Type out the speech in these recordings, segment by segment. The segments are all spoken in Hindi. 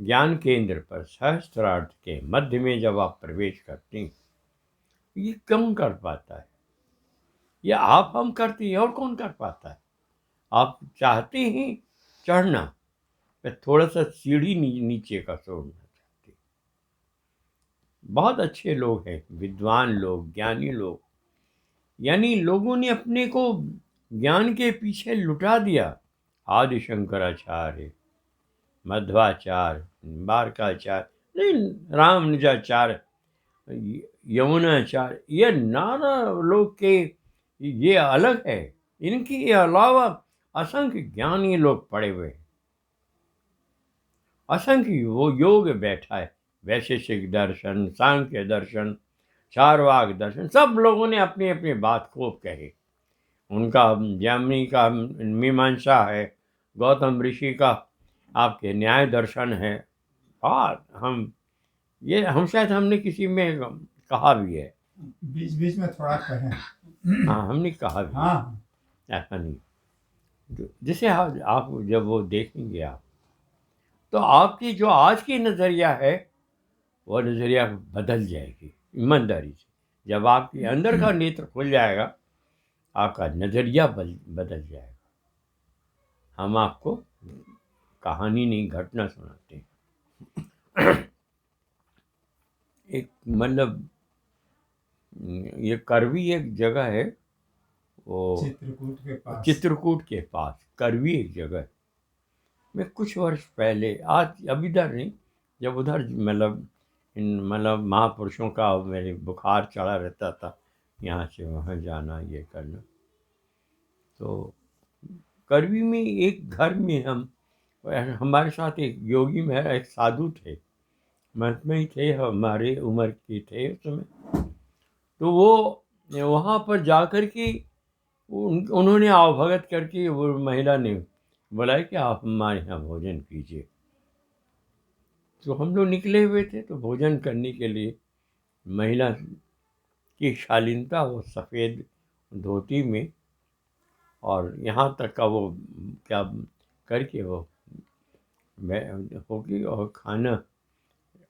ज्ञान केंद्र पर सहस्त्रार्थ के मध्य में जब आप प्रवेश करते हैं, ये कौन कर पाता है? ये आप हम करते हैं, और कौन कर पाता है? आप चाहते हैं चढ़ना, पर थोड़ा सा सीढ़ी नीचे का छोड़ना चाहते हैं। बहुत अच्छे लोग हैं, विद्वान लोग, ज्ञानी लोग, यानी लोगों ने अपने को ज्ञान के पीछे लुटा दिया। आदि शंकराचार्य, मध्वाचार्य, बारकाचार्य, नहीं, रामानुजाचार्य, यमुनाचार्य, ये नाना लोग के ये अलग है। इनके अलावा असंख्य ज्ञानी लोग पड़े हुए हैं। असंख्य वो योग बैठा है, वैशेषिक दर्शन, सांख्य दर्शन, चारवाक दर्शन, सब लोगों ने अपनी अपनी बात खूब कही। उनका जैमिनी का मीमांसा है, गौतम ऋषि का आपके न्याय दर्शन है। और हम शायद हमने किसी में कहा भी है, बीच बीच में थोड़ा कहें। हाँ, हमने कहा भी है। हाँ, ऐसा नहीं, जैसे आप जब वो देखेंगे आप, तो आपकी जो आज की नज़रिया है, वो नज़रिया बदल जाएगी ईमानदारी से। जब आपके अंदर का नेत्र खुल जाएगा, आपका नज़रिया बदल जाएगा। हम आपको कहानी नहीं, घटना सुनाते हैं। एक मतलब ये करवी एक जगह है, वो चित्रकूट के पास। चित्रकूट के पास करवी एक जगह है। मैं कुछ वर्ष पहले, आज अभी इधर नहीं, जब उधर मतलब इन मतलब महापुरुषों का मेरे बुखार चढ़ा रहता था, यहाँ से वहाँ जाना, ये करना, तो करवी में एक घर में हमारे साथ एक योगी में एक साधु थे, महात्मा ही थे, हमारे उम्र के थे उस समय। तो वो वहाँ पर जा कर के उन्होंने आवभगत करके वो महिला ने बोला कि आप हमारे यहाँ भोजन कीजिए। तो हम लोग निकले हुए थे, तो भोजन करने के लिए महिला की शालीनता, वो सफ़ेद धोती में, और यहाँ तक का वो क्या करके वो होगी, और खाना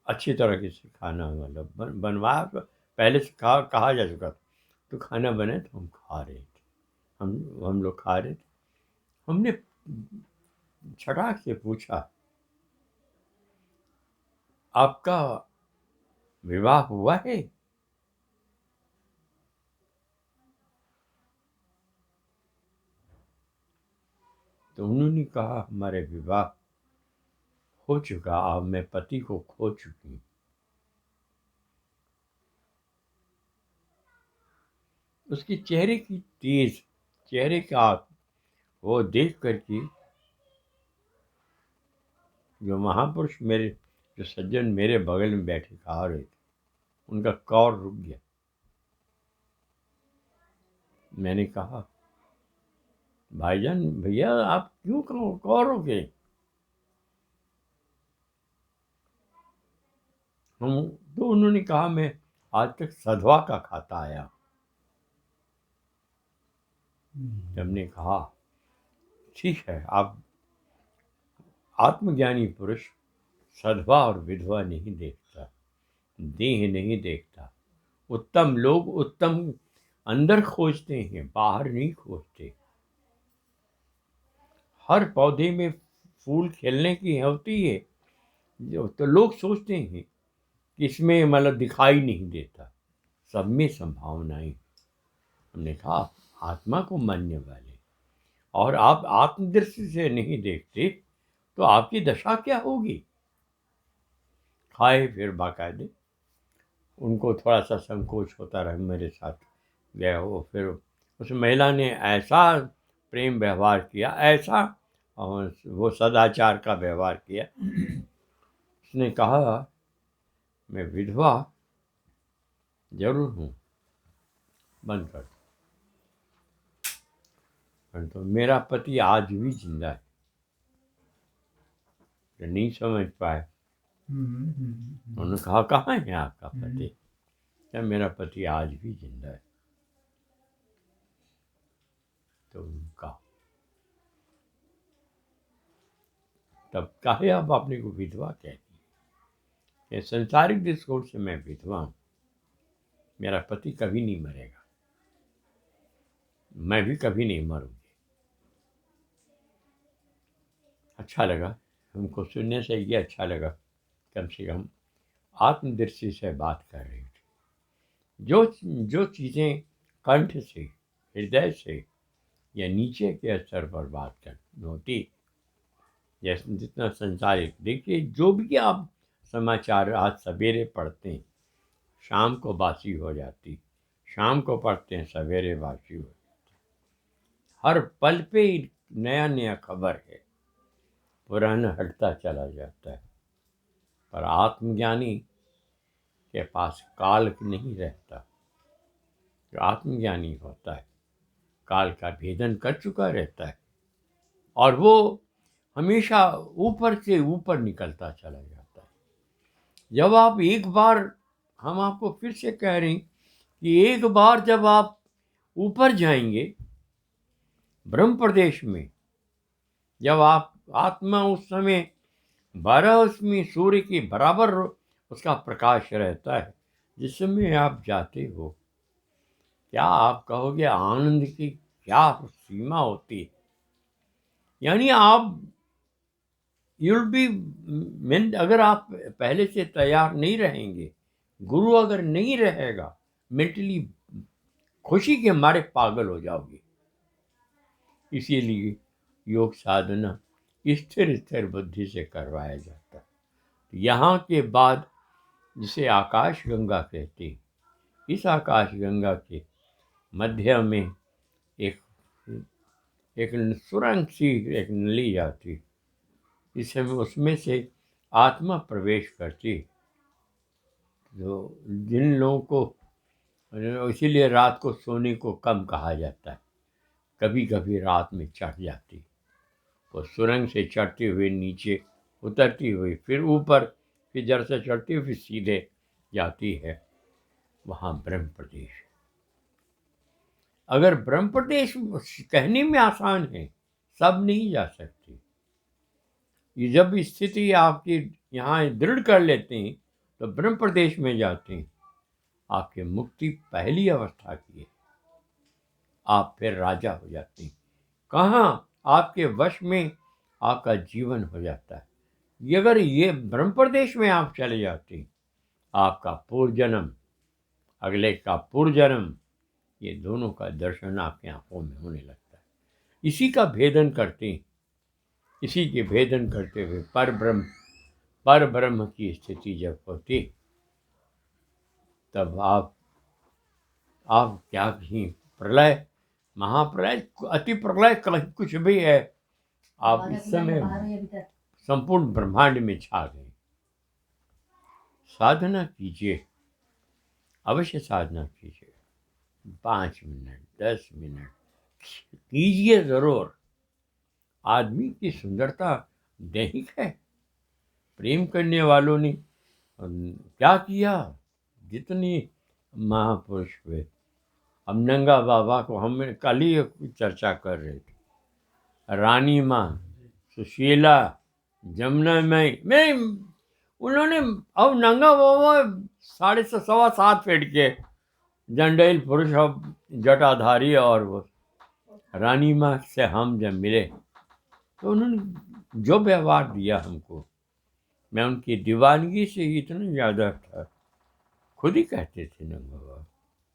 अच्छी तरीके से खाना मतलब बनवाया, तो पहले से कहा जा चुका था। तो खाना बने तो हम खा रहे थे, हम लोग खा रहे थे। हमने छटाक से पूछा, आपका विवाह हुआ है? तो उन्होंने कहा, हमारे विवाह हो चुका, अब मैं पति को खो चुकी हूँ। उसकी चेहरे की तेज, चेहरे का वो देख कर के जो महापुरुष मेरे, जो सज्जन मेरे बगल में बैठे खा रहे थे, उनका कौर रुक गया। मैंने कहा, भाईजान, भैया आप क्यों कौर रुके? हम तो उन्होंने कहा, मैं आज तक सधवा का खाता आया। हमने कहा, ठीक है, आप आत्मज्ञानी पुरुष सधवा और विधवा नहीं देखता, देह नहीं देखता। उत्तम लोग उत्तम अंदर खोजते हैं, बाहर नहीं खोजते। हर पौधे में फूल खिलने की होती है, जो तो लोग सोचते हैं कि इसमें मतलब दिखाई नहीं देता, सब में संभावनाएं। हमने कहा, आत्मा को मानने वाले और आप आत्मदृष्टि से नहीं देखते, तो आपकी दशा क्या होगी? खाए फिर बाकायदे, उनको थोड़ा सा संकोच होता रहा, मेरे साथ गया वो, फिर उस महिला ने ऐसा प्रेम व्यवहार किया, ऐसा, और वो सदाचार का व्यवहार किया। उसने कहा, मैं विधवा जरूर हूँ, बंद कर दो। तो मेरा पति आज भी जिंदा है। तो नहीं समझ पाए। उन्होंने कहा, कहाँ है आपका पति? क्या, मेरा पति आज भी जिंदा है। तो उनका तब काहे आप अपने को विधवा कहती हैं? ये संसारिक दृष्टिकोण से मैं विधवा हूँ, मेरा पति कभी नहीं मरेगा, मैं भी कभी नहीं मरूंगी। अच्छा लगा हमको सुनने से, ये अच्छा लगा कम से कम आत्मदृष्टि से बात कर रही थी। जो चीज़ें कंठ से, हृदय से या नीचे के स्तर पर बात करनी होती, जैसे जितना संसारिक, देखिए जो भी आप समाचार आज सवेरे पढ़ते हैं शाम को बासी हो जाती, शाम को पढ़ते हैं सवेरे बासी हो जाती, हर पल पे नया नया खबर है, पुराना हटता चला जाता है। पर आत्मज्ञानी के पास काल नहीं रहता। जो आत्मज्ञानी होता है काल का भेदन कर चुका रहता है और वो हमेशा ऊपर से ऊपर निकलता चला जाता है। जब आप एक बार, हम आपको फिर से कह रहे हैं कि एक बार जब आप ऊपर जाएंगे ब्रह्म प्रदेश में, जब आप आत्मा उस समय 12वीं सूर्य के बराबर उसका प्रकाश रहता है, जिस समय आप जाते हो, क्या आप कहोगे आनंद की क्या सीमा होती है। यानी आप यूल बी अगर आप पहले से तैयार नहीं रहेंगे, गुरु अगर नहीं रहेगा, मेंटली खुशी के मारे पागल हो जाओगे। इसीलिए योग साधना स्थिर स्थिर बुद्धि से करवाया जाता है। यहाँ के बाद जिसे आकाश गंगा कहते हैं, इस आकाश गंगा के मध्य में एक सुरंग सी एक नली जाती, इस समय उसमें से आत्मा प्रवेश करती। तो जिन लोगों को, इसीलिए रात को सोने को कम कहा जाता है, कभी कभी रात में चढ़ जाती, वो सुरंग से चढ़ते हुए नीचे उतरती हुई फिर ऊपर, फिर जड़ से चढ़ती हुई फिर सीधे जाती है, वहाँ ब्रह्म प्रदेश। अगर ब्रह्म प्रदेश कहने में आसान है, सब नहीं जा सकती। ये जब स्थिति आपकी यहाँ दृढ़ कर लेते हैं तो ब्रह्म प्रदेश में जाते हैं, आपकी मुक्ति पहली अवस्था की है, आप फिर राजा हो जाते हैं। कहाँ? आपके वश में आपका जीवन हो जाता है। ये अगर ये ब्रह्म प्रदेश में आप चले जाते हैं, आपका पूर्व जन्म, अगले का पूर्व जन्म, ये दोनों का दर्शन आपकी आंखों में होने लगता है। इसी का भेदन करते हैं, इसी के भेदन करते हुए पर ब्रह्म की स्थिति जब होती, तब आप क्या कहीं प्रलय, महाप्रलय, अति प्रलय कुछ भी है, आप इस समय संपूर्ण ब्रह्मांड में छा गए। साधना कीजिए, अवश्य साधना कीजिए, 5 मिनट 10 मिनट कीजिए जरूर। आदमी की सुंदरता दैहिक है। प्रेम करने वालों ने क्या किया, जितनी महापुरुष हुए। अब नंगा बाबा को हम कल ही चर्चा कर रहे थे, रानी माँ, सुशीला, जमुना में उन्होंने, अब नंगा बाबा 6.25-7 फीट के जंडेल पुरुष, अब जटाधारी, और वो रानी माँ से हम जब मिले तो उन्होंने जो व्यवहार दिया हमको, मैं उनकी दीवानगी से इतना ज़्यादा था, खुद ही कहते थे नंगा बाबा।